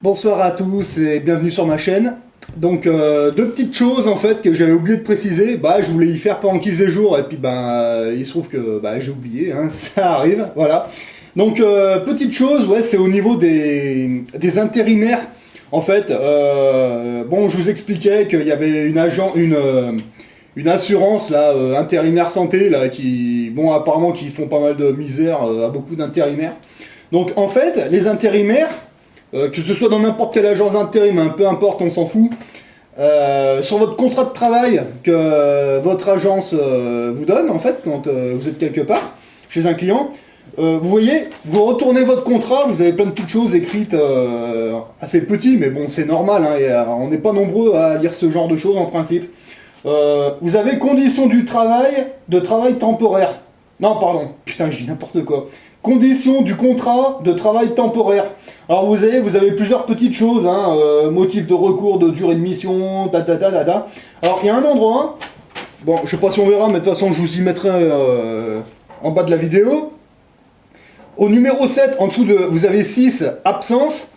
Bonsoir à tous et bienvenue sur ma chaîne. Donc deux petites choses en fait que j'avais oublié de préciser. Je voulais y faire pendant qu'il faisait jour et puis il se trouve que j'ai oublié, hein, ça arrive, voilà. Donc petite chose, ouais, c'est au niveau des intérimaires. En fait, je vous expliquais qu'il y avait une assurance là, intérimaire santé là, qui, apparemment qui font pas mal de misère à beaucoup d'intérimaires. Donc en fait, les intérimaires, que ce soit dans n'importe quelle agence d'intérim, hein, peu importe, on s'en fout. Sur votre contrat de travail que votre agence vous donne, en fait, quand vous êtes quelque part, chez un client, vous voyez, vous retournez votre contrat, vous avez plein de petites choses écrites assez petites, mais bon, c'est normal, hein, et, on n'est pas nombreux à lire ce genre de choses en principe. Vous avez conditions de travail temporaire. Non, pardon, putain, je dis n'importe quoi. Conditions du contrat de travail temporaire. Alors vous avez plusieurs petites choses, hein, motif de recours, de durée de mission, ta. Alors il y a un endroit, bon je sais pas si on verra, mais de toute façon je vous y mettrai en bas de la vidéo. Au numéro 7, en dessous vous avez 6, absence,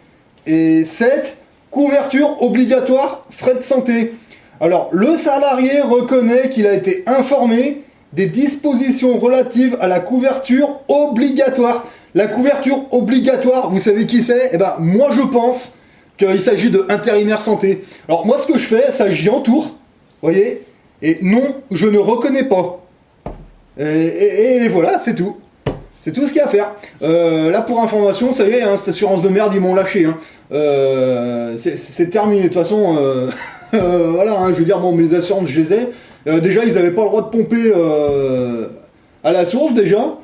et 7, couverture obligatoire, frais de santé. Alors le salarié reconnaît qu'il a été informé des dispositions relatives à la couverture obligatoire. La couverture obligatoire, vous savez qui c'est? Eh ben, moi je pense qu'il s'agit de intérimaire santé. Alors moi ce que je fais, ça j'y entoure, vous voyez, et non, je ne reconnais pas. Et voilà, c'est tout. C'est tout ce qu'il y a à faire. Là pour information, ça y est, hein, cette assurance de merde, ils m'ont lâché. Hein. C'est terminé, de toute façon, voilà, hein, je veux dire, bon, mes assurances, je les ai. Déjà, ils n'avaient pas le droit de pomper à la source, déjà.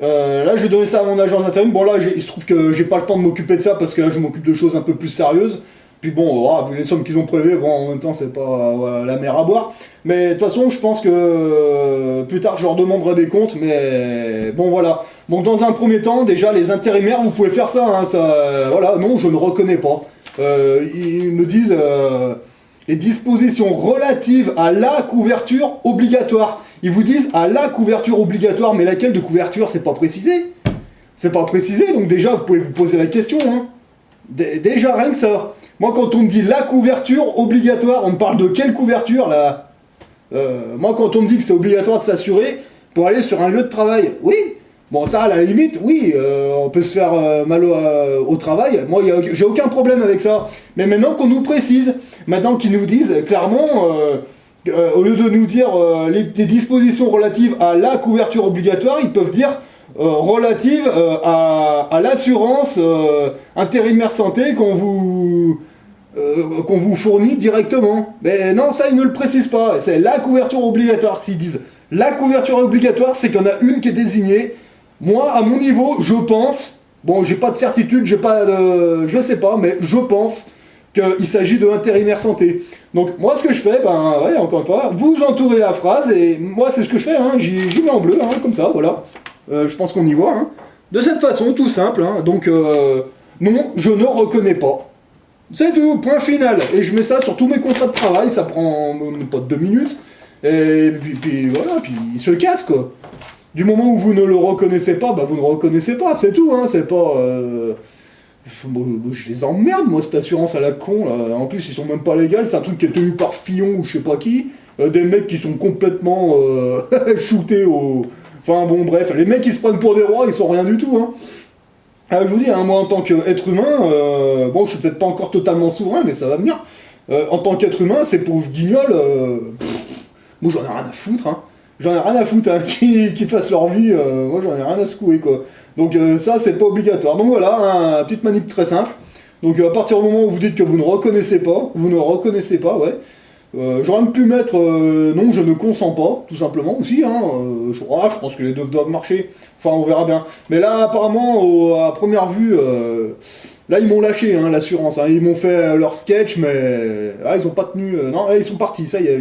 Là, je vais donner ça à mon agence d'intérim. Bon, là, il se trouve que j'ai pas le temps de m'occuper de ça, parce que là, je m'occupe de choses un peu plus sérieuses. Puis bon, vu les sommes qu'ils ont prélevées, bon, en même temps, c'est pas la mer à boire. Mais de toute façon, je pense que plus tard, je leur demanderai des comptes, mais bon, voilà. Donc, dans un premier temps, déjà, les intérimaires, vous pouvez faire ça, hein, voilà, non, je ne reconnais pas. Ils me disent... les dispositions relatives à la couverture obligatoire. Ils vous disent à la couverture obligatoire, mais laquelle de couverture, c'est pas précisé. C'est pas précisé, donc déjà, vous pouvez vous poser la question. Hein. Déjà, rien que ça. Moi, quand on me dit la couverture obligatoire, on me parle de quelle couverture, là? Moi, quand on me dit que c'est obligatoire de s'assurer pour aller sur un lieu de travail, oui. Bon, ça, à la limite, oui, on peut se faire mal au travail. Moi, j'ai aucun problème avec ça. Mais maintenant qu'on nous précise, maintenant qu'ils nous disent clairement, au lieu de nous dire les dispositions relatives à la couverture obligatoire, ils peuvent dire relatives à l'assurance intérimaire santé qu'on vous fournit directement. Mais non, ça, ils ne le précisent pas. C'est la couverture obligatoire. S'ils disent la couverture obligatoire, c'est qu'il y en a une qui est désignée. Moi, à mon niveau, je pense, bon, j'ai pas de certitude, je sais pas, mais je pense qu'il s'agit de intérimaire santé. Donc, moi, ce que je fais, ouais, encore une fois, vous entourez la phrase, et moi, c'est ce que je fais, hein, j'y mets en bleu, hein, comme ça, voilà. Je pense qu'on y voit, hein. De cette façon, tout simple, hein, donc, non, je ne reconnais pas. C'est tout, point final. Et je mets ça sur tous mes contrats de travail, ça prend pas 2 minutes, et puis voilà, puis il se casse, quoi. Du moment où vous ne le reconnaissez pas, vous ne reconnaissez pas, c'est tout, hein, c'est pas... je les emmerde, moi, cette assurance à la con, là. En plus, ils sont même pas légales, c'est un truc qui est tenu par Fillon ou je sais pas qui, des mecs qui sont complètement shootés au... Enfin, bon, bref, les mecs qui se prennent pour des rois, ils sont rien du tout, hein. Je vous dis, hein, moi, en tant qu'être humain, bon, je suis peut-être pas encore totalement souverain, mais ça va venir. En tant qu'être humain, ces pauvres guignols, moi, j'en ai rien à foutre, hein. J'en ai rien à foutre, hein, qu'ils fassent leur vie, moi j'en ai rien à secouer, quoi. Donc ça, c'est pas obligatoire. Donc voilà, hein, petite manip très simple. Donc à partir du moment où vous dites que vous ne reconnaissez pas, ouais, j'aurais même pu mettre non, je ne consens pas, tout simplement aussi, hein, je pense que les deux doivent marcher, enfin on verra bien. Mais là, apparemment, à première vue, là ils m'ont lâché, hein, l'assurance, hein, ils m'ont fait leur sketch, mais ils ont pas tenu, non, là ils sont partis, ça y est,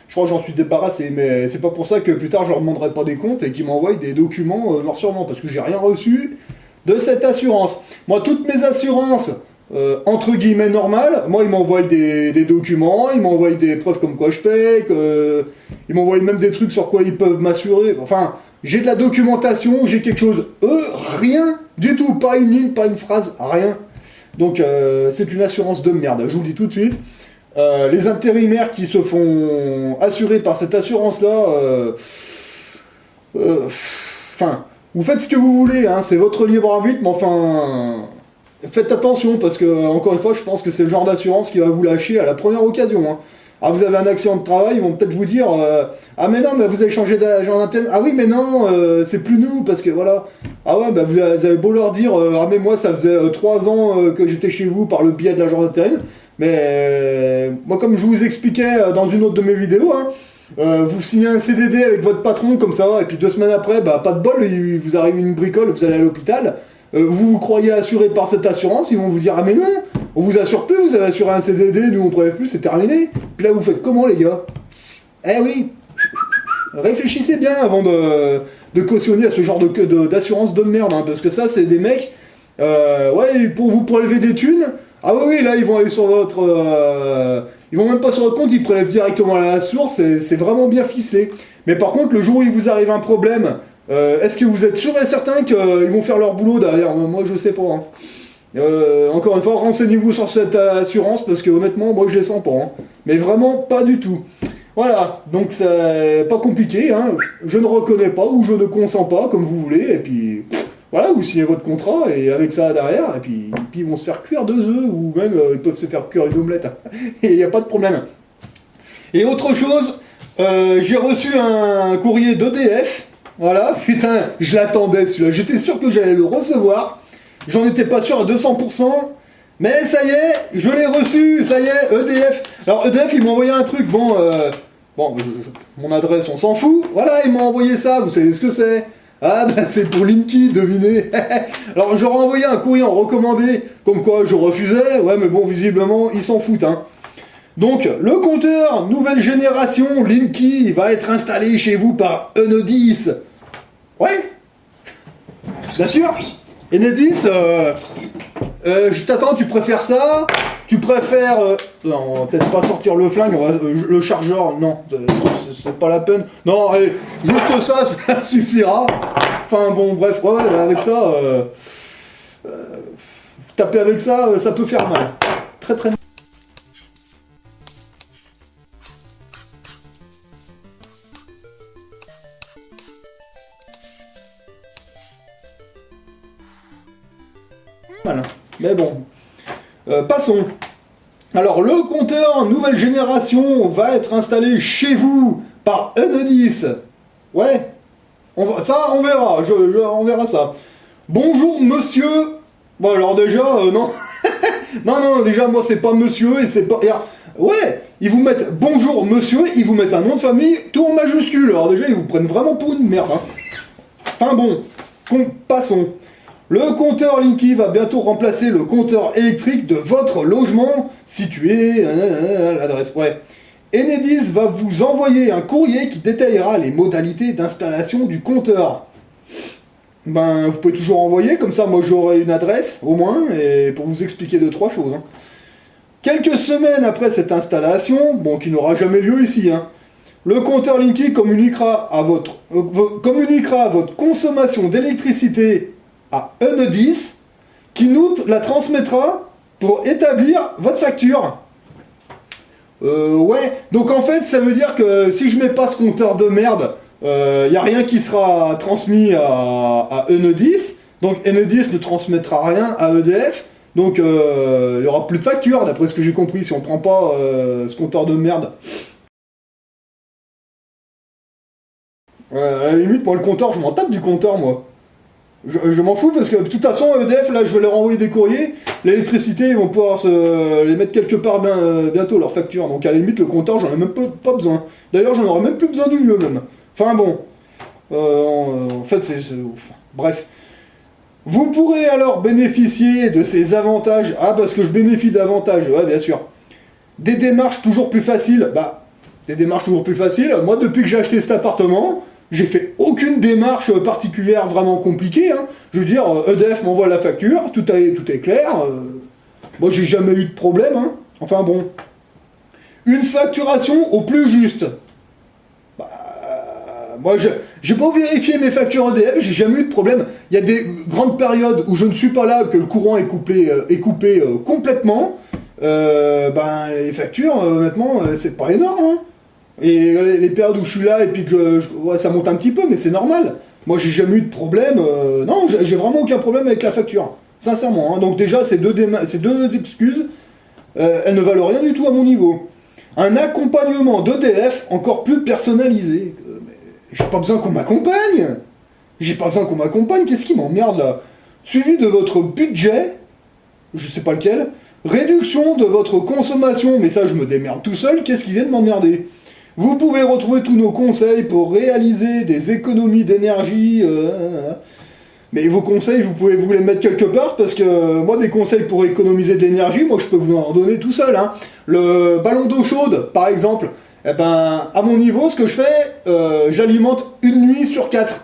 je crois que j'en suis débarrassé, mais c'est pas pour ça que plus tard je leur demanderai pas des comptes et qu'ils m'envoient des documents noir sur blanc, parce que j'ai rien reçu de cette assurance. Moi, toutes mes assurances, entre guillemets normales, moi ils m'envoient des documents, ils m'envoient des preuves comme quoi je paye, ils m'envoient même des trucs sur quoi ils peuvent m'assurer, enfin, j'ai de la documentation, j'ai quelque chose. Eux, rien du tout, pas une ligne, pas une phrase, rien. Donc c'est une assurance de merde, je vous le dis tout de suite. Les intérimaires qui se font assurer par cette assurance-là, enfin, vous faites ce que vous voulez, hein, c'est votre libre arbitre, mais enfin, faites attention, parce que, encore une fois, je pense que c'est le genre d'assurance qui va vous lâcher à la première occasion. Hein. Ah, vous avez un accident de travail, ils vont peut-être vous dire ah mais non, mais vous avez changé d'agent d'antenne. Ah oui, mais non, c'est plus nous, parce que voilà. Ah ouais, bah vous avez beau leur dire ah mais moi ça faisait 3 ans que j'étais chez vous par le biais de l'agent d'antenne. Mais moi, comme je vous expliquais dans une autre de mes vidéos, hein, vous signez un CDD avec votre patron comme ça, et puis 2 semaines après, bah pas de bol, il vous arrive une bricole, vous allez à l'hôpital. Vous vous croyez assuré par cette assurance, ils vont vous dire ah mais non, on vous assure plus, vous avez assuré un CDD, nous on prélève plus, c'est terminé. Puis là vous faites comment les gars? Eh oui, réfléchissez bien avant de cautionner à ce genre d'assurance de merde, hein, parce que ça c'est des mecs, ouais, pour vous prélever des thunes. Ah oui, oui, là ils vont aller sur votre... ils vont même pas sur votre compte, ils prélèvent directement à la source, c'est vraiment bien ficelé. Mais par contre, le jour où il vous arrive un problème, est-ce que vous êtes sûr et certain qu'ils vont faire leur boulot derrière? Moi je sais pas. Hein. Encore une fois, renseignez-vous sur cette assurance, parce que honnêtement, moi je les sens pas. Hein. Mais vraiment pas du tout. Voilà, donc c'est pas compliqué, hein. Je ne reconnais pas ou je ne consens pas, comme vous voulez, et puis... Voilà, vous signez votre contrat et avec ça derrière, et puis ils vont se faire cuire 2 œufs, ou même ils peuvent se faire cuire une omelette, et il n'y a pas de problème. Et autre chose, j'ai reçu un courrier d'EDF, voilà, putain, je l'attendais celui-là, j'étais sûr que j'allais le recevoir, j'en étais pas sûr à 200%, mais ça y est, je l'ai reçu, ça y est, EDF. Alors EDF, ils m'ont envoyé un truc, bon, mon adresse, on s'en fout, voilà, ils m'ont envoyé ça, vous savez ce que c'est? Ah bah c'est pour Linky, devinez. Alors j'aurais envoyé un courrier en recommandé, comme quoi je refusais, ouais mais bon visiblement ils s'en foutent. Hein. Donc le compteur nouvelle génération Linky va être installé chez vous par Enedis. Ouais, bien sûr. Enedis, je t'attends, tu préfères ça? Tu préfères... non, on va peut-être pas sortir le flingue, le chargeur, non, c'est pas la peine. Non, allez, juste ça, ça suffira. Enfin bon, bref, ouais, avec ça, taper avec ça, ça peut faire mal. Très très mal. Voilà. Mais bon, passons. Alors, le compteur nouvelle génération va être installé chez vous par Enedis. Ouais, ça, on verra, on verra ça. Bonjour, monsieur. Bon, alors déjà, non. non, déjà, moi, c'est pas monsieur et c'est pas... Ouais, ils vous mettent bonjour, monsieur, ils vous mettent un nom de famille, tout en majuscule. Alors déjà, ils vous prennent vraiment pour une merde. Hein. Enfin bon, passons. Le compteur Linky va bientôt remplacer le compteur électrique de votre logement situé... l'adresse, ouais. Enedis va vous envoyer un courrier qui détaillera les modalités d'installation du compteur. Ben, vous pouvez toujours envoyer, comme ça moi j'aurai une adresse, au moins, et pour vous expliquer 2-3 choses. Hein. Quelques semaines après cette installation, bon, qui n'aura jamais lieu ici, hein, le compteur Linky communiquera à votre consommation d'électricité à Enedis, qui nous la transmettra pour établir votre facture. Ouais, donc en fait, ça veut dire que si je mets pas ce compteur de merde, y a rien qui sera transmis à Enedis, donc Enedis ne transmettra rien à EDF, donc il y aura plus de facture, d'après ce que j'ai compris, si on prend pas ce compteur de merde. À la limite, moi, le compteur, je m'en tape du compteur, moi. Je m'en fous parce que de toute façon EDF là je vais leur envoyer des courriers, l'électricité ils vont pouvoir les mettre quelque part bientôt leur facture, donc à la limite le compteur j'en ai même pas besoin. D'ailleurs j'en aurais même plus besoin du vieux même. Enfin bon, en fait c'est bref. Vous pourrez alors bénéficier de ces avantages, ah parce que je bénéficie d'avantages, ouais bien sûr. Des démarches toujours plus faciles, moi depuis que j'ai acheté cet appartement, j'ai fait aucune démarche particulière vraiment compliquée. Hein. Je veux dire, EDF m'envoie la facture, tout est clair. Moi, j'ai jamais eu de problème. Hein. Enfin bon. Une facturation au plus juste. Bah, Moi, j'ai pas vérifié mes factures EDF, j'ai jamais eu de problème. Il y a des grandes périodes où je ne suis pas là, que le courant est coupé complètement. Ben, les factures, honnêtement, c'est pas énorme. Hein. Et les périodes où je suis là et puis que ouais, ça monte un petit peu, mais c'est normal. Moi, j'ai jamais eu de problème. Non, j'ai vraiment aucun problème avec la facture. Sincèrement. Hein. Donc déjà, ces deux excuses, elles ne valent rien du tout à mon niveau. Un accompagnement d'EDF encore plus personnalisé. Mais j'ai pas besoin qu'on m'accompagne. J'ai pas besoin qu'on m'accompagne. Qu'est-ce qui m'emmerde là? Suivi de votre budget, je sais pas lequel. Réduction de votre consommation, mais ça je me démerde tout seul. Qu'est-ce qui vient de m'emmerder? Vous pouvez retrouver tous nos conseils pour réaliser des économies d'énergie. Mais vos conseils, vous pouvez vous les mettre quelque part, parce que moi, des conseils pour économiser de l'énergie, moi, je peux vous en donner tout seul. Hein. Le ballon d'eau chaude, par exemple, eh ben, à mon niveau, ce que je fais, j'alimente une nuit sur 4.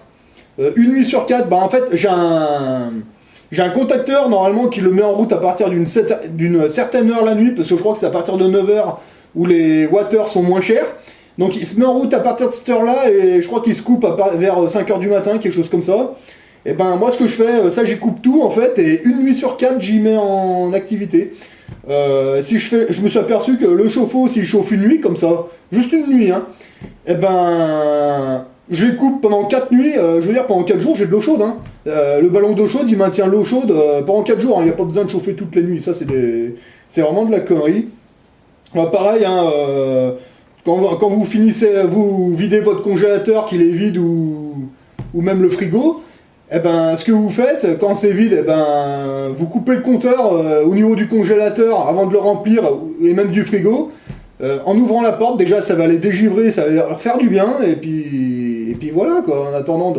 Une nuit sur 4, ben, en fait, j'ai un contacteur, normalement, qui le met en route à partir d'une certaine heure la nuit, parce que je crois que c'est à partir de 9 h où les watts sont moins chers. Donc, il se met en route à partir de cette heure-là, et je crois qu'il se coupe vers 5 h du matin, quelque chose comme ça. Et ben moi ce que je fais, ça j'y coupe tout en fait, et une nuit sur 4 j'y mets en activité. Je me suis aperçu que le chauffe-eau, s'il chauffe une nuit comme ça, juste une nuit, hein, et ben je les coupe pendant 4 nuits, je veux dire pendant 4 jours j'ai de l'eau chaude. Hein. Le ballon d'eau chaude il maintient l'eau chaude pendant 4 jours, il n'y a pas besoin de chauffer toutes les nuits, ça c'est vraiment de la connerie. Pareil, hein, quand vous finissez, vous videz votre congélateur, qu'il est vide ou même le frigo, eh ben, ce que vous faites, quand c'est vide, eh ben, vous coupez le compteur au niveau du congélateur avant de le remplir, et même du frigo. En ouvrant la porte, déjà, ça va les dégivrer, ça va leur faire du bien, et puis voilà, quoi, en attendant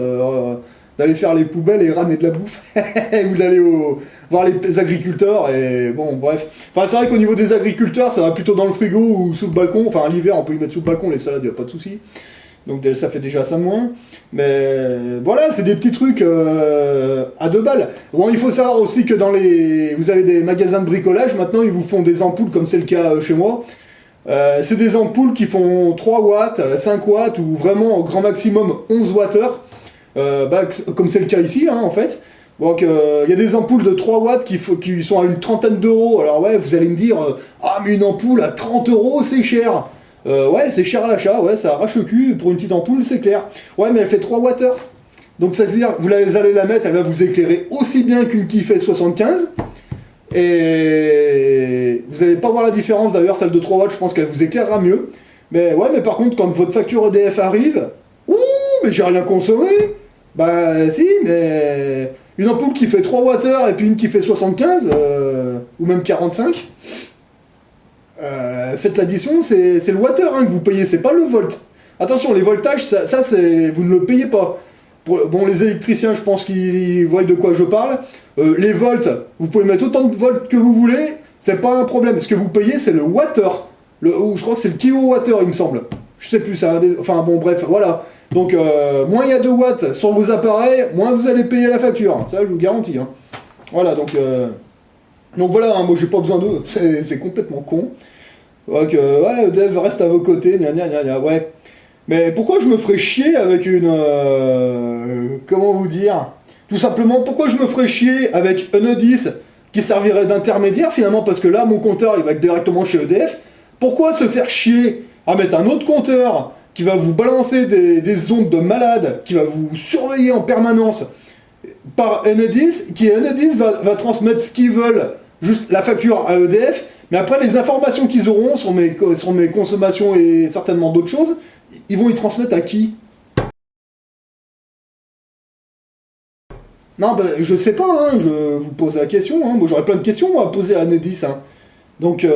d'aller faire les poubelles et ramener de la bouffe, ou d'aller voir les agriculteurs, et bon, bref. Enfin, c'est vrai qu'au niveau des agriculteurs, ça va plutôt dans le frigo ou sous le balcon. Enfin, l'hiver, on peut y mettre sous le balcon, les salades, il n'y a pas de souci. Donc ça fait déjà ça de moins. Mais voilà, c'est des petits trucs à 2 balles. Bon, il faut savoir aussi que vous avez des magasins de bricolage, maintenant ils vous font des ampoules comme c'est le cas chez moi. C'est des ampoules qui font 3 watts, 5 watts ou vraiment au grand maximum 11 watts comme c'est le cas ici hein, en fait. Donc il y a des ampoules de 3 watts qui sont à une trentaine d'euros. Alors ouais, vous allez me dire, ah mais une ampoule à 30 euros c'est cher. Ouais, c'est cher à l'achat, ouais, ça arrache le cul, pour une petite ampoule, c'est clair. Ouais, mais elle fait 3 Wh. Donc ça veut dire, vous allez la mettre, elle va vous éclairer aussi bien qu'une qui fait 75. Et vous n'allez pas voir la différence, d'ailleurs, celle de 3 watts, je pense qu'elle vous éclairera mieux. Mais ouais, mais par contre, quand votre facture EDF arrive, ouh, mais j'ai rien consommé. Bah si, mais une ampoule qui fait 3 Wh et puis une qui fait 75, ou même 45... faites l'addition, c'est le watt hein, que vous payez, c'est pas le volt. Attention, les voltages, ça vous ne le payez pas. Bon, les électriciens, je pense qu'ils voient de quoi je parle. Les volts, vous pouvez mettre autant de volts que vous voulez, c'est pas un problème. Ce que vous payez, c'est le wattheure. Je crois que c'est le kilowattheure, il me semble. Je sais plus, enfin bon, bref, voilà. Donc, moins il y a de watts sur vos appareils, moins vous allez payer la facture. Ça, je vous garantis. Hein. Voilà, donc voilà, hein, moi j'ai pas besoin d'eux, c'est complètement con. Donc, ouais, Dev reste à vos côtés, gna gna gna gna, ouais. Mais pourquoi je me ferais chier avec comment vous dire? Tout simplement, pourquoi je me ferais chier avec un E10 qui servirait d'intermédiaire finalement? Parce que là, mon compteur, il va être directement chez EDF. Pourquoi se faire chier à mettre un autre compteur qui va vous balancer des ondes de malade, qui va vous surveiller en permanence par Enedis, qui Enedis va transmettre ce qu'ils veulent, juste la facture à EDF, mais après les informations qu'ils auront sur mes consommations et certainement d'autres choses, ils vont y transmettre à qui? Non, bah, je sais pas, hein, je vous pose la question, hein. Moi j'aurais plein de questions moi, à poser à Enedis. Hein. Donc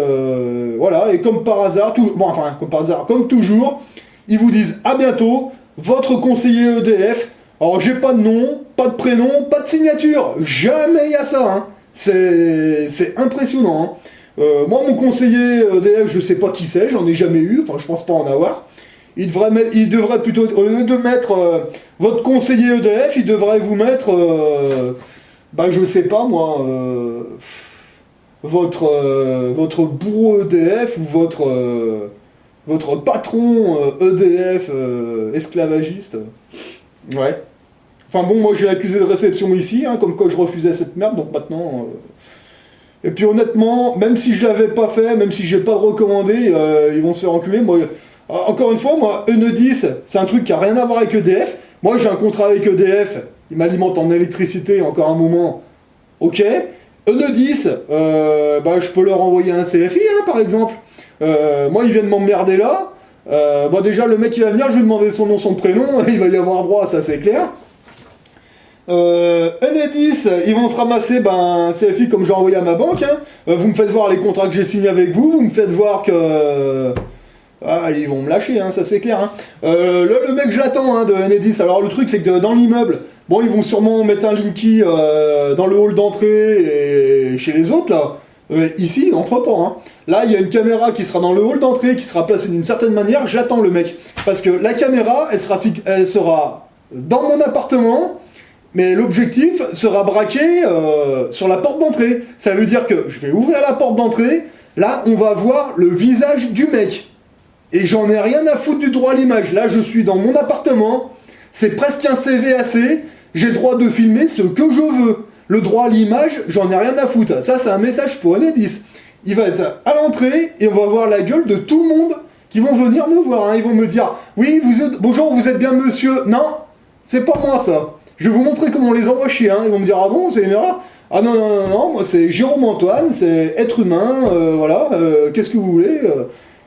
voilà, et comme par hasard, comme toujours, ils vous disent à bientôt, votre conseiller EDF. Alors j'ai pas de nom, pas de prénom, pas de signature, jamais il y a ça, hein. C'est impressionnant. Hein. Moi mon conseiller EDF, je sais pas qui c'est, j'en ai jamais eu, enfin je pense pas en avoir. Il devrait plutôt, au lieu de mettre votre conseiller EDF, il devrait vous mettre, bah je sais pas moi, votre bourreau EDF ou votre votre patron EDF esclavagiste. Ouais. Enfin bon, moi j'ai l'accusé de réception ici, hein, comme quoi je refusais cette merde, donc maintenant... Et puis honnêtement, même si je l'avais pas fait, même si j'ai pas de recommandé, ils vont se faire enculer. Moi, encore une fois, moi, Enedis, c'est un truc qui a rien à voir avec EDF. Moi j'ai un contrat avec EDF, ils m'alimentent en électricité encore un moment. Ok. Enedis, je peux leur envoyer un CFI, hein, par exemple. Moi, ils viennent m'emmerder là. Déjà, le mec qui va venir, je vais lui demander son nom, son prénom, il va y avoir droit, ça c'est clair. Enedis, ils vont se ramasser CFI comme j'ai envoyé à ma banque. Hein. Vous me faites voir les contrats que j'ai signés avec vous, vous me faites voir que... ils vont me lâcher, hein, ça c'est clair. Hein. Le mec, je l'attends, hein, de Enedis. Alors le truc, c'est que dans l'immeuble, bon, ils vont sûrement mettre un Linky dans le hall d'entrée et chez les autres, là. Ici, il n'entre pas. Hein. Là, il y a une caméra qui sera dans le hall d'entrée, qui sera placée d'une certaine manière. J'attends le mec. Parce que la caméra, elle sera dans mon appartement, mais l'objectif sera braqué sur la porte d'entrée. Ça veut dire que je vais ouvrir la porte d'entrée. Là, on va voir le visage du mec. Et j'en ai rien à foutre du droit à l'image. Là, je suis dans mon appartement. C'est presque un CVAC. J'ai le droit de filmer ce que je veux. Le droit à l'image, j'en ai rien à foutre. Ça, c'est un message pour Enedis. Il va être à l'entrée et on va voir la gueule de tout le monde qui vont venir me voir. Hein. Ils vont me dire « Oui, bonjour, vous êtes bien monsieur ?» Non, c'est pas moi ça. Je vais vous montrer comment on les envoie chier. Hein. Ils vont me dire « Ah bon, c'est une erreur ?» Ah non, moi c'est Jérôme Antoine, c'est être humain, voilà, qu'est-ce que vous voulez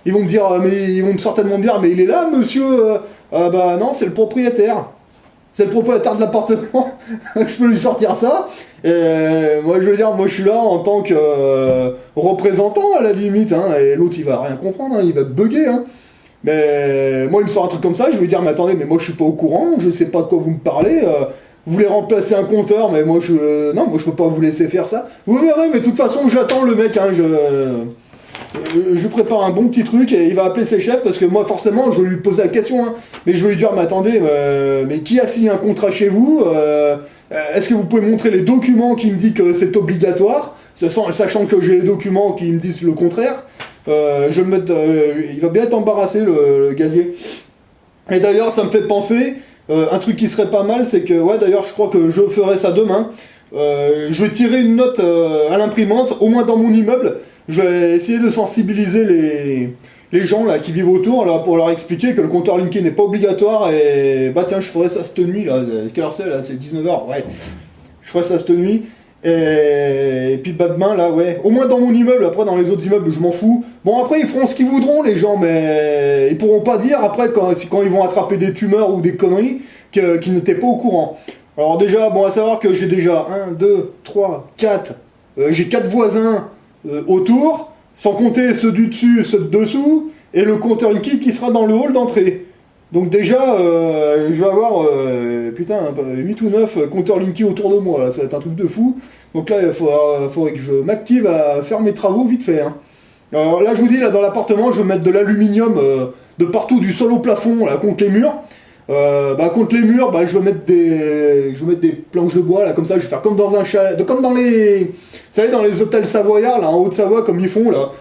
Ils vont me dire, ils vont certainement me dire « Mais il est là, monsieur ?» Non, c'est le propriétaire. C'est le propriétaire de l'appartement, je peux lui sortir ça. Et moi, je veux dire, moi, je suis là en tant que représentant, à la limite. Hein, et l'autre, il va rien comprendre, hein, il va bugger. Hein. Mais moi, il me sort un truc comme ça, je vais lui dire, mais attendez, mais moi, je suis pas au courant, je sais pas de quoi vous me parlez. Vous voulez remplacer un compteur, mais moi, non, moi, je peux pas vous laisser faire ça. Vous verrez, mais de toute façon, j'attends le mec, hein, je prépare un bon petit truc et il va appeler ses chefs parce que moi forcément je vais lui poser la question hein, mais je vais lui dire mais attendez mais qui a signé un contrat chez vous est-ce que vous pouvez montrer les documents qui me disent que c'est obligatoire sachant que j'ai les documents qui me disent le contraire je vais me mettre, il va bien être embarrassé le gazier et d'ailleurs ça me fait penser un truc qui serait pas mal c'est que ouais d'ailleurs je crois que je ferai ça demain je vais tirer une note à l'imprimante au moins dans mon immeuble. Je vais essayer de sensibiliser les gens là, qui vivent autour là, pour leur expliquer que le compteur Linky n'est pas obligatoire et bah tiens je ferai ça cette nuit là, quelle heure c'est là, c'est 19h, ouais, je ferai ça cette nuit et puis demain là ouais, au moins dans mon immeuble, après dans les autres immeubles je m'en fous, bon après ils feront ce qu'ils voudront les gens mais ils pourront pas dire après quand ils vont attraper des tumeurs ou des conneries qu'ils n'étaient pas au courant. Alors déjà, bon à savoir que j'ai déjà 1, 2, 3, 4, j'ai 4 voisins autour, sans compter ceux du dessus et ceux de dessous, et le compteur Linky qui sera dans le hall d'entrée. Donc déjà, je vais avoir 8 ou 9 compteurs Linky autour de moi, là, ça va être un truc de fou. Donc là, il faudrait que je m'active à faire mes travaux vite fait. Hein. Alors là, je vous dis, là dans l'appartement, je vais mettre de l'aluminium de partout, du sol au plafond, là, contre les murs. Contre les murs, je vais mettre des planches de bois là comme ça. Je vais faire comme dans un chalet, comme dans les, vous savez, dans les hôtels savoyards là en Haute-Savoie comme ils font là.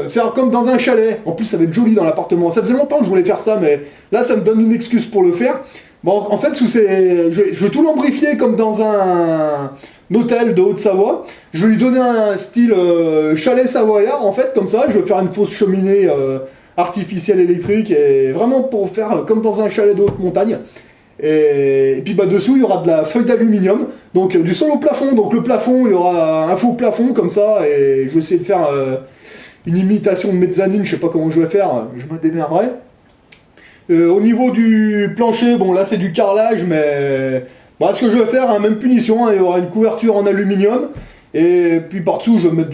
Faire comme dans un chalet. En plus, ça va être joli dans l'appartement. Ça faisait longtemps que je voulais faire ça, mais là, ça me donne une excuse pour le faire. Bon, en fait, je vais tout l'embrifier comme dans un hôtel de Haute-Savoie. Je vais lui donner un style chalet savoyard en fait, comme ça. Je vais faire une fausse cheminée. Artificielle électrique et vraiment pour faire comme dans un chalet de haute montagne et puis dessous il y aura de la feuille d'aluminium donc du sol au plafond, donc le plafond il y aura un faux plafond comme ça et je vais essayer de faire une imitation de mezzanine, je sais pas comment je vais faire, je me démerderai. Au niveau du plancher, bon là c'est du carrelage mais ce que je vais faire, même punition, il y aura une couverture en aluminium et puis par-dessus je vais mettre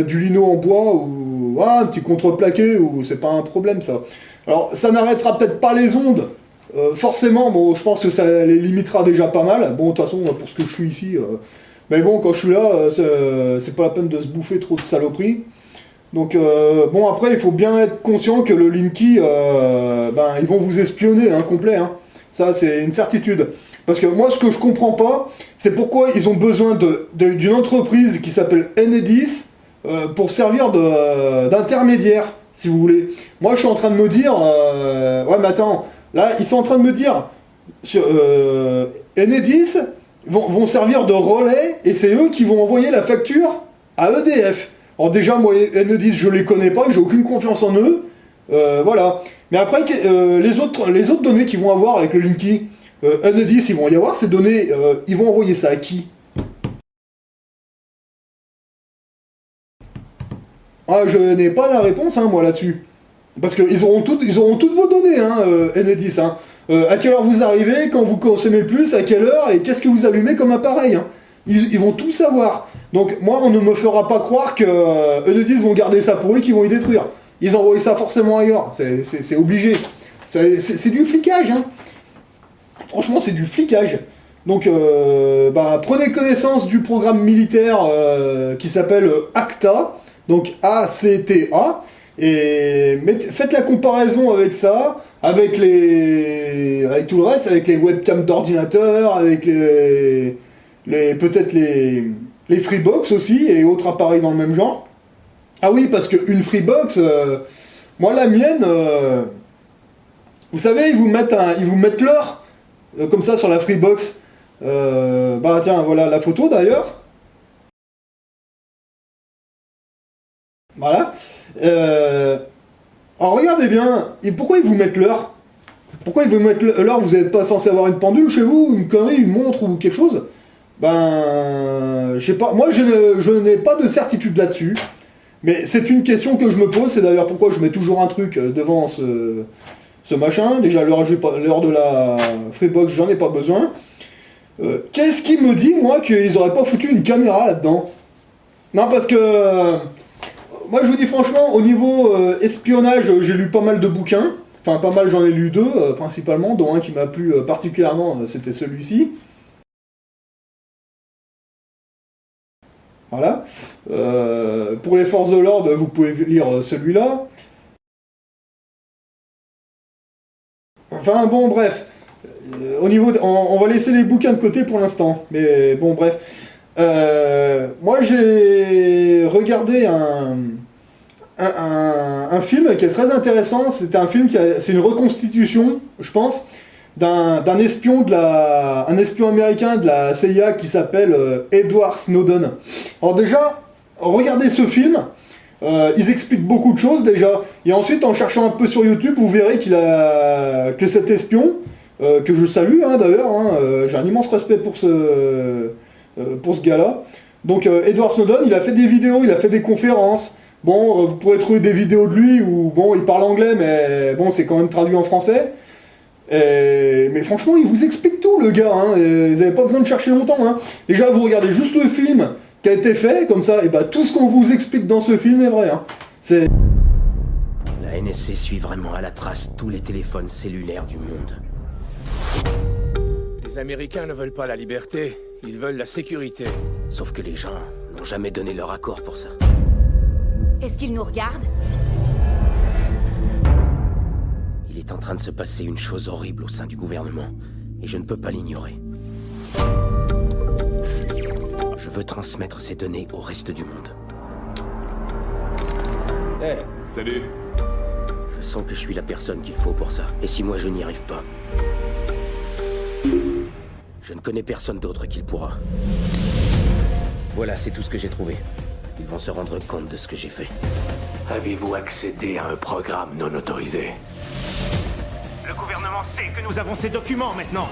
du lino en bois ou un petit contreplaqué, ou c'est pas un problème ça. Alors ça n'arrêtera peut-être pas les ondes, forcément, bon je pense que ça les limitera déjà pas mal, bon de toute façon pour ce que je suis ici, mais bon quand je suis là, c'est pas la peine de se bouffer trop de saloperies. Donc bon après il faut bien être conscient que le Linky, ils vont vous espionner complet, hein. Ça c'est une certitude. Parce que moi ce que je comprends pas, c'est pourquoi ils ont besoin d'une entreprise qui s'appelle Enedis, pour servir d'intermédiaire, si vous voulez. moi je suis en train de me dire, ouais mais attends, là ils sont en train de me dire, sur, Enedis vont servir de relais et c'est eux qui vont envoyer la facture à EDF. Alors déjà moi Enedis je les connais pas, j'ai aucune confiance en eux, voilà. Mais après les autres données qu'ils vont avoir avec le Linky, Enedis ils vont y avoir ces données, ils vont envoyer ça à qui? Ah, je n'ai pas la réponse, hein, moi, là-dessus. Parce qu'ils auront toutes vos données, hein, Enedis. Hein. À quelle heure vous arrivez, quand vous consommez le plus, à quelle heure, et qu'est-ce que vous allumez comme appareil. Hein. Ils vont tout savoir. Donc, moi, on ne me fera pas croire que Enedis vont garder ça pour eux, qu'ils vont y détruire. Ils envoient ça forcément ailleurs. C'est obligé. C'est du flicage. Hein. Franchement, c'est du flicage. Donc, prenez connaissance du programme militaire qui s'appelle ACTA. Donc ACTA, et faites la comparaison avec ça, avec tout le reste, avec les webcams d'ordinateur, avec peut-être les Freebox aussi, et autres appareils dans le même genre. Ah oui, parce qu'une Freebox, moi la mienne, vous savez, ils vous mettent l'heure, comme ça sur la Freebox. Tiens, voilà la photo d'ailleurs. Voilà. Alors regardez bien, et pourquoi ils vous mettent l'heure? Pourquoi ils vous mettent l'heure? Vous n'êtes pas censé avoir une pendule chez vous, une connerie, une montre ou quelque chose? Je sais pas. Moi, je n'ai pas de certitude là-dessus. Mais c'est une question que je me pose. C'est d'ailleurs pourquoi je mets toujours un truc devant ce machin. Déjà, l'heure de la Freebox, j'en ai pas besoin. Qu'est-ce qui me dit, moi, qu'ils auraient pas foutu une caméra là-dedans? Non, parce que... moi, je vous dis franchement, au niveau espionnage, j'ai lu pas mal de bouquins. Enfin, pas mal, j'en ai lu deux, principalement, dont un qui m'a plu particulièrement, c'était celui-ci. Voilà. Pour les forces de l'ordre, vous pouvez lire celui-là. Enfin, bon, bref. Au niveau on va laisser les bouquins de côté pour l'instant. Mais bon, bref. Moi, j'ai regardé un film qui est très intéressant. C'est un film c'est une reconstitution, je pense, d'un espion un espion américain de la CIA qui s'appelle Edward Snowden. Alors déjà, regardez ce film. Ils expliquent beaucoup de choses déjà. Et ensuite, en cherchant un peu sur YouTube, vous verrez que cet espion, que je salue hein, d'ailleurs, hein, j'ai un immense respect pour ce gars-là. Donc Edward Snowden, il a fait des vidéos, il a fait des conférences. Bon, vous pourrez trouver des vidéos de lui où, bon, il parle anglais, mais bon, c'est quand même traduit en français. Mais franchement, il vous explique tout, le gars. Hein, vous n'avez pas besoin de chercher longtemps. Hein. Déjà, vous regardez juste le film qui a été fait, comme ça, et bah tout ce qu'on vous explique dans ce film est vrai. Hein. La NSC suit vraiment à la trace tous les téléphones cellulaires du monde. Les Américains ne veulent pas la liberté, ils veulent la sécurité. Sauf que les gens n'ont jamais donné leur accord pour ça. Est-ce qu'ils nous regardent? Il est en train de se passer une chose horrible au sein du gouvernement, et je ne peux pas l'ignorer. Je veux transmettre ces données au reste du monde. Hey, salut. Je sens que je suis la personne qu'il faut pour ça, et si moi je n'y arrive pas, je ne connais personne d'autre qui le pourra. Voilà, c'est tout ce que j'ai trouvé. Ils vont se rendre compte de ce que j'ai fait. Avez-vous accédé à un programme non autorisé? Le gouvernement sait que nous avons ces documents maintenant.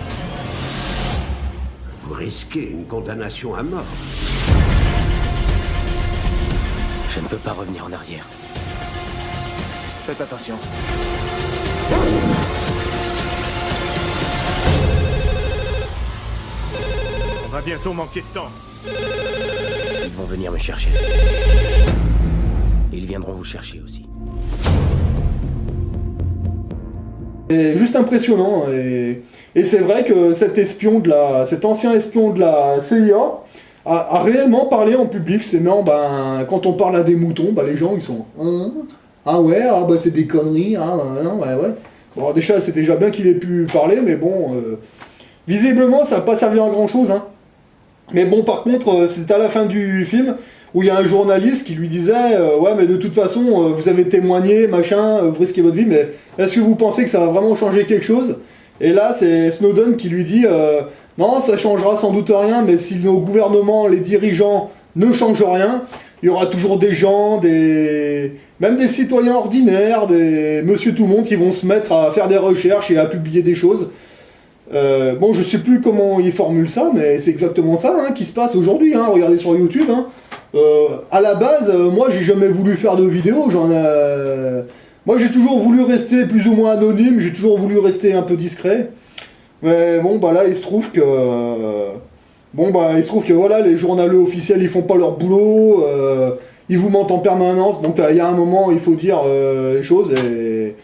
Vous risquez une condamnation à mort. Je ne peux pas revenir en arrière. Faites attention. On va bientôt manquer de temps. Ils vont venir me chercher. Et ils viendront vous chercher aussi. C'est juste impressionnant. Et c'est vrai que cet ancien espion de la CIA a réellement parlé en public. C'est marrant, quand on parle à des moutons, les gens ils sont... Ah ouais, c'est des conneries, ouais. Bon, déjà, c'est déjà bien qu'il ait pu parler, mais bon... visiblement, ça n'a pas servi à grand chose, hein. Mais bon, par contre, c'est à la fin du film. où il y a un journaliste qui lui disait ouais mais de toute façon vous avez témoigné, machin, vous risquez votre vie, mais est-ce que vous pensez que ça va vraiment changer quelque chose? Et là c'est Snowden qui lui dit non, ça changera sans doute rien, mais si nos gouvernements, les dirigeants ne changent rien, il y aura toujours des gens, même des citoyens ordinaires, des monsieur tout le monde qui vont se mettre à faire des recherches et à publier des choses. Bon, je sais plus comment il formule ça, mais c'est exactement ça hein, qui se passe aujourd'hui. Hein, regardez sur YouTube. Hein. À la base, moi, j'ai jamais voulu faire de vidéos. Moi, j'ai toujours voulu rester plus ou moins anonyme. J'ai toujours voulu rester un peu discret. Mais bon, bah là, il se trouve que voilà, les journaleux officiels, ils font pas leur boulot. Ils vous mentent en permanence. Donc, il y a un moment, il faut dire les choses et.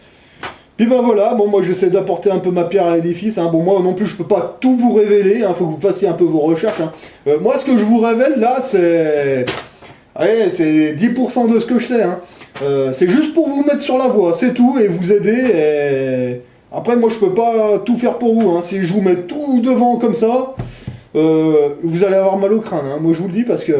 Puis ben voilà, bon moi j'essaie d'apporter un peu ma pierre à l'édifice, hein. Bon moi non plus je peux pas tout vous révéler, hein. Faut que vous fassiez un peu vos recherches. Hein. Moi ce que je vous révèle là c'est 10% de ce que je sais. Hein. C'est juste pour vous mettre sur la voie, c'est tout, et vous aider. Et... Après moi je peux pas tout faire pour vous, hein. Si je vous mets tout devant comme ça, vous allez avoir mal au crâne, hein. Moi je vous le dis parce que...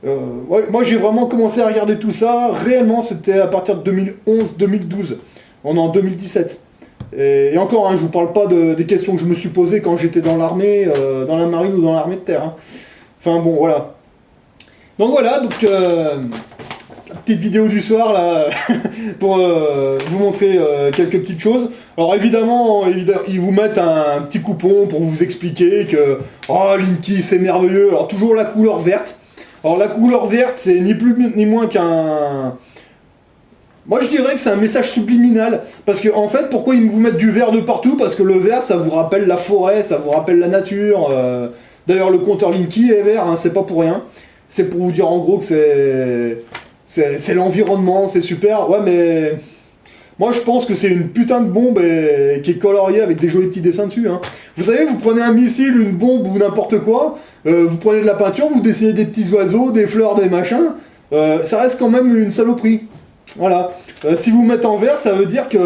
moi j'ai vraiment commencé à regarder tout ça, réellement c'était à partir de 2011-2012. On est en 2017. Et encore, hein, je vous parle pas des questions que je me suis posées quand j'étais dans l'armée, dans la marine ou dans l'armée de terre. Hein. Enfin bon, voilà. Donc voilà, la petite vidéo du soir là, pour vous montrer quelques petites choses. Alors évidemment, ils vous mettent un petit coupon pour vous expliquer que oh, Linky c'est merveilleux. Alors toujours la couleur verte. Alors la couleur verte, c'est ni plus ni moins qu'un... Moi je dirais que c'est un message subliminal, parce que en fait pourquoi ils vous mettent du vert de partout? Parce que le vert ça vous rappelle la forêt, ça vous rappelle la nature, d'ailleurs le compteur Linky est vert, hein, c'est pas pour rien, c'est pour vous dire en gros que c'est l'environnement, c'est super, ouais mais moi je pense que c'est une putain de bombe qui est coloriée avec des jolis petits dessins dessus, hein. Vous savez, vous prenez un missile, une bombe ou n'importe quoi, vous prenez de la peinture, vous dessinez des petits oiseaux, des fleurs, des machins, ça reste quand même une saloperie. Voilà. Si vous mettez en vert, ça veut dire que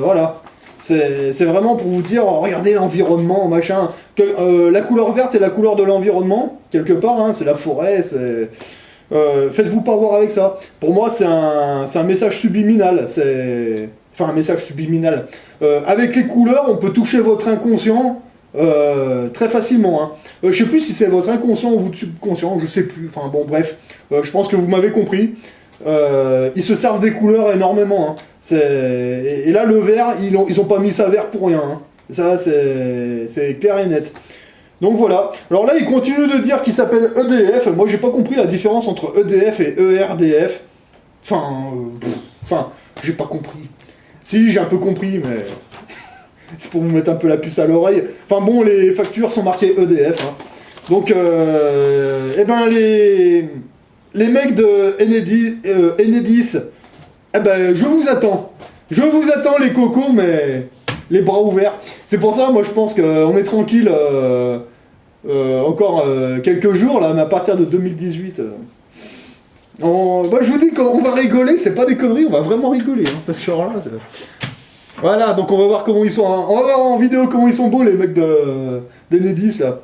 voilà. C'est vraiment pour vous dire, regardez l'environnement, machin. La couleur verte est la couleur de l'environnement, quelque part, hein, c'est la forêt, c'est... faites-vous pas voir avec ça. Pour moi, c'est un message subliminal. Enfin, un message subliminal. Avec les couleurs, on peut toucher votre inconscient très facilement. Hein. Je sais plus si c'est votre inconscient ou votre subconscient, je sais plus. Enfin bon, bref. Je pense que vous m'avez compris. Ils se servent des couleurs énormément. Hein. Et là, le vert, ils ont pas mis ça vert pour rien. Hein. Ça, c'est clair et net. Donc voilà. Alors là, ils continuent de dire qu'il s'appelle EDF. Moi, j'ai pas compris la différence entre EDF et ERDF. Enfin, j'ai pas compris. Si, j'ai un peu compris, mais c'est pour vous mettre un peu la puce à l'oreille. Enfin bon, les factures sont marquées EDF. Hein. Donc, eh ben les mecs de Enedis, eh ben, je vous attends. Je vous attends, les cocos, mais les bras ouverts. C'est pour ça, moi, je pense qu'on est tranquille encore quelques jours, là, mais à partir de 2018. Moi, je vous dis qu'on va rigoler, c'est pas des conneries, on va vraiment rigoler. Hein, parce que alors là, voilà, donc on va voir comment ils sont. Hein, on va voir en vidéo comment ils sont beaux, les mecs d'Enedis, là.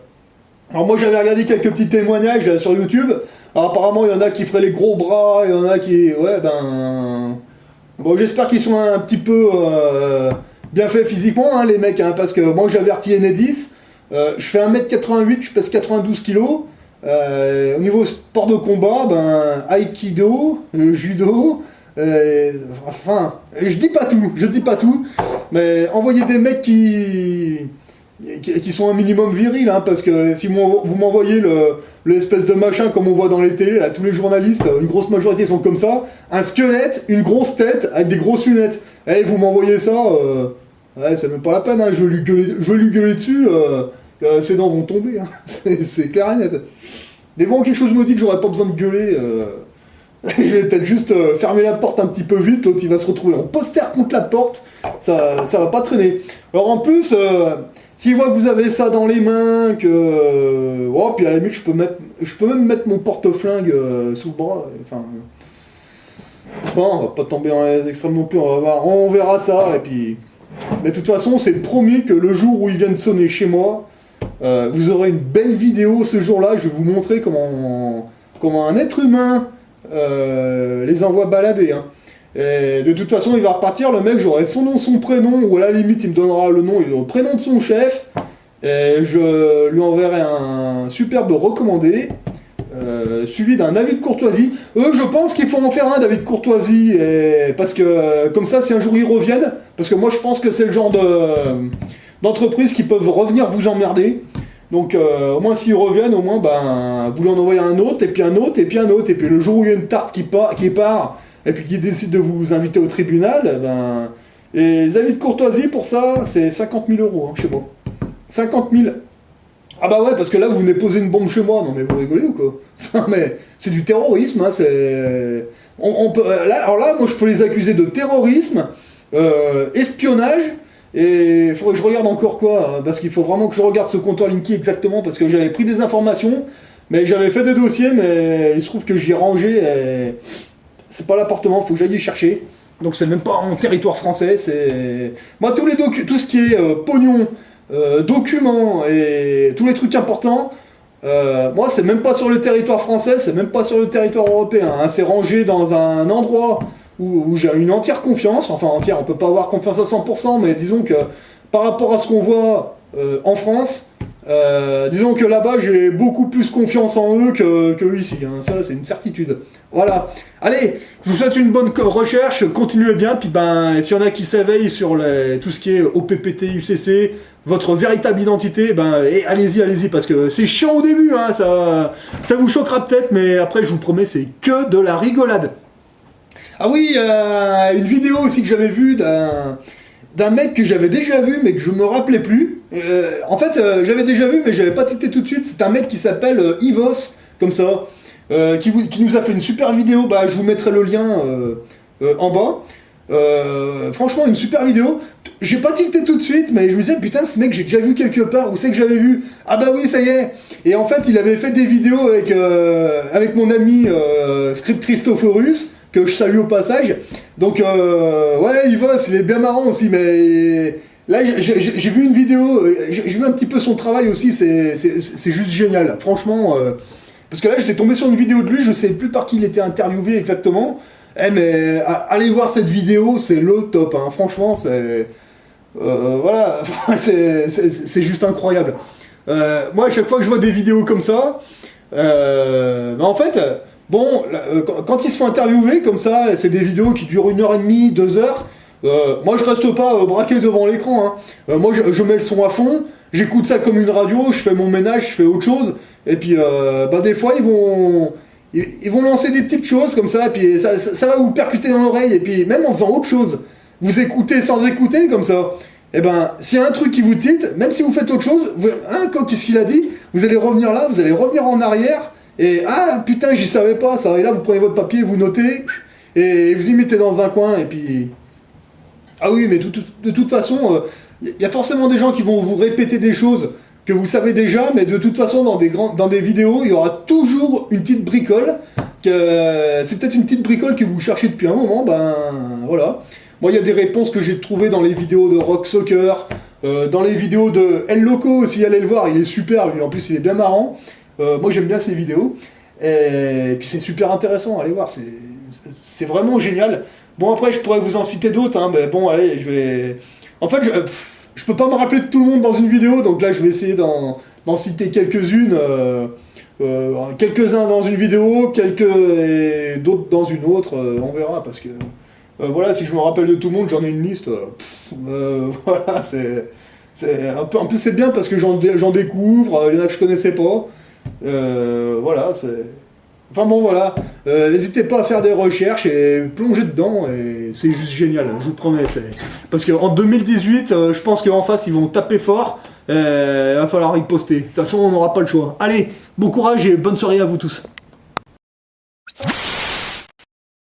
Alors, moi, j'avais regardé quelques petits témoignages sur YouTube. Alors, apparemment, il y en a qui feraient les gros bras, il y en a qui... Ouais, ben... Bon, j'espère qu'ils sont un petit peu bien faits physiquement, hein, les mecs, hein, parce que moi, j'avertis Enedis, je fais 1m88, je pèse 92 kg. Au niveau sport de combat, ben, Aikido, judo... enfin, je dis pas tout, mais envoyez des mecs qui sont un minimum virils, hein, parce que si vous m'envoyez l'espèce de machin comme on voit dans les télés, là, tous les journalistes, une grosse majorité sont comme ça, un squelette, une grosse tête avec des grosses lunettes, et vous m'envoyez ça, ouais, c'est même pas la peine, hein, je vais lui gueuler dessus, ses dents vont tomber, hein, c'est clair et net. Mais bon, quelque chose me dit que j'aurais pas besoin de gueuler, je vais peut-être juste fermer la porte un petit peu vite, l'autre il va se retrouver en poster contre la porte, ça va pas traîner. Alors en plus, s'il voit que vous avez ça dans les mains, oh, puis à la limite je peux même mettre mon porte-flingue sous le bras, enfin... Bon, on va pas tomber dans les extrêmes non plus, on verra ça, et puis... Mais de toute façon, c'est promis que le jour où ils viennent sonner chez moi, vous aurez une belle vidéo ce jour-là, je vais vous montrer comment comment un être humain les envoie balader. Hein. Et de toute façon, il va repartir, le mec, j'aurai son nom, son prénom, ou à la limite, il me donnera le nom et le prénom de son chef, et je lui enverrai un superbe recommandé, suivi d'un avis de courtoisie. Eux, je pense qu'il faut en faire un d'avis de courtoisie, parce que, comme ça, si un jour ils reviennent, parce que moi, je pense que c'est le genre d'entreprise qui peuvent revenir vous emmerder. Donc, au moins, s'ils reviennent, au moins, ben, vous lui en envoyez un autre, et puis un autre, et puis un autre, et puis le jour où il y a une tarte qui part et puis qui décide de vous inviter au tribunal, ben, les avis de courtoisie pour ça, c'est 50 000 € hein, chez moi. 50 000. Ah bah ouais, parce que là, vous venez poser une bombe chez moi. Non mais vous rigolez ou quoi? Enfin, mais c'est du terrorisme, hein, c'est... On peut... alors là, moi, je peux les accuser de terrorisme, espionnage, et il faudrait que je regarde encore quoi, parce qu'il faut vraiment que je regarde ce comptoir Linky exactement, parce que j'avais pris des informations, mais j'avais fait des dossiers, mais il se trouve que j'y ai rangé, et... c'est pas l'appartement, faut que j'aille y chercher. Donc c'est même pas en territoire français, c'est... Moi, tout ce qui est pognon, documents et tous les trucs importants, moi, c'est même pas sur le territoire français, c'est même pas sur le territoire européen. Hein. C'est rangé dans un endroit où j'ai une entière confiance. Enfin, entière, on peut pas avoir confiance à 100%, mais disons que par rapport à ce qu'on voit en France, disons que là-bas, j'ai beaucoup plus confiance en eux que ici. Hein. Ça, c'est une certitude. Voilà. Allez, je vous souhaite une bonne recherche, continuez bien, puis ben, s'il y en a qui s'éveillent sur tout ce qui est OPPT, UCC, votre véritable identité, ben, allez-y, parce que c'est chiant au début, hein, ça vous choquera peut-être, mais après, je vous promets, c'est que de la rigolade. Ah oui, une vidéo aussi que j'avais vue d'un mec que j'avais déjà vu, mais que je me rappelais plus. En fait, j'avais déjà vu, mais j'avais pas tilté tout de suite. C'est un mec qui s'appelle Ivos, comme ça, qui nous a fait une super vidéo. Bah, je vous mettrai le lien en bas. Franchement, une super vidéo. J'ai pas tilté tout de suite, mais je me disais, putain, ce mec, j'ai déjà vu quelque part. Où c'est que j'avais vu? Ah bah oui, ça y est. Et en fait, il avait fait des vidéos avec mon ami Script Christophorus, que je salue au passage. Donc, ouais, Yvos, il est bien marrant aussi, mais là, j'ai vu une vidéo, j'ai vu un petit peu son travail aussi, c'est juste génial. Franchement, parce que là, j'étais tombé sur une vidéo de lui, je sais plus par qui il était interviewé exactement. Mais allez voir cette vidéo, c'est le top, hein. Franchement, c'est... voilà, c'est juste incroyable. Moi, à chaque fois que je vois des vidéos comme ça, en fait... Bon, quand ils se font interviewer comme ça, c'est des vidéos qui durent 1h30, 2 heures. Moi, je reste pas braqué devant l'écran. Hein. Moi, je mets le son à fond, j'écoute ça comme une radio, je fais mon ménage, je fais autre chose. Et puis, bah, des fois, ils vont lancer des petites choses comme ça, et puis ça va vous percuter dans l'oreille. Et puis, même en faisant autre chose, vous écoutez sans écouter comme ça. Et ben, s'il y a un truc qui vous tilte, même si vous faites autre chose, qu'est-ce qu'il a dit, vous allez revenir là, vous allez revenir en arrière. Et ah putain, j'y savais pas ça. Et là, vous prenez votre papier, vous notez, et vous y mettez dans un coin, et puis... Ah oui, mais de toute façon, y a forcément des gens qui vont vous répéter des choses que vous savez déjà, mais de toute façon, dans des vidéos, il y aura toujours une petite bricole. C'est peut-être une petite bricole que vous cherchez depuis un moment, ben voilà. Moi, il y a des réponses que j'ai trouvées dans les vidéos de Rock Soccer, dans les vidéos de El Loco aussi, allez le voir, il est super, lui, en plus, il est bien marrant. Moi j'aime bien ces vidéos, et puis c'est super intéressant, allez voir, c'est vraiment génial. Bon, après je pourrais vous en citer d'autres, hein, mais bon, allez, je vais... En fait, je peux pas me rappeler de tout le monde dans une vidéo, donc là je vais essayer d'en citer quelques-unes, quelques-uns dans une vidéo, et d'autres dans une autre, on verra, parce que voilà, si je me rappelle de tout le monde, j'en ai une liste, voilà, un peu c'est bien parce que j'en découvre, il y en a que je connaissais pas. Voilà, c'est... Enfin bon, voilà. N'hésitez pas à faire des recherches et plonger dedans, et c'est juste génial, je vous promets. Parce qu'en 2018, je pense qu'en face, ils vont taper fort, il va falloir y poster. De toute façon, on n'aura pas le choix. Allez, bon courage et bonne soirée à vous tous.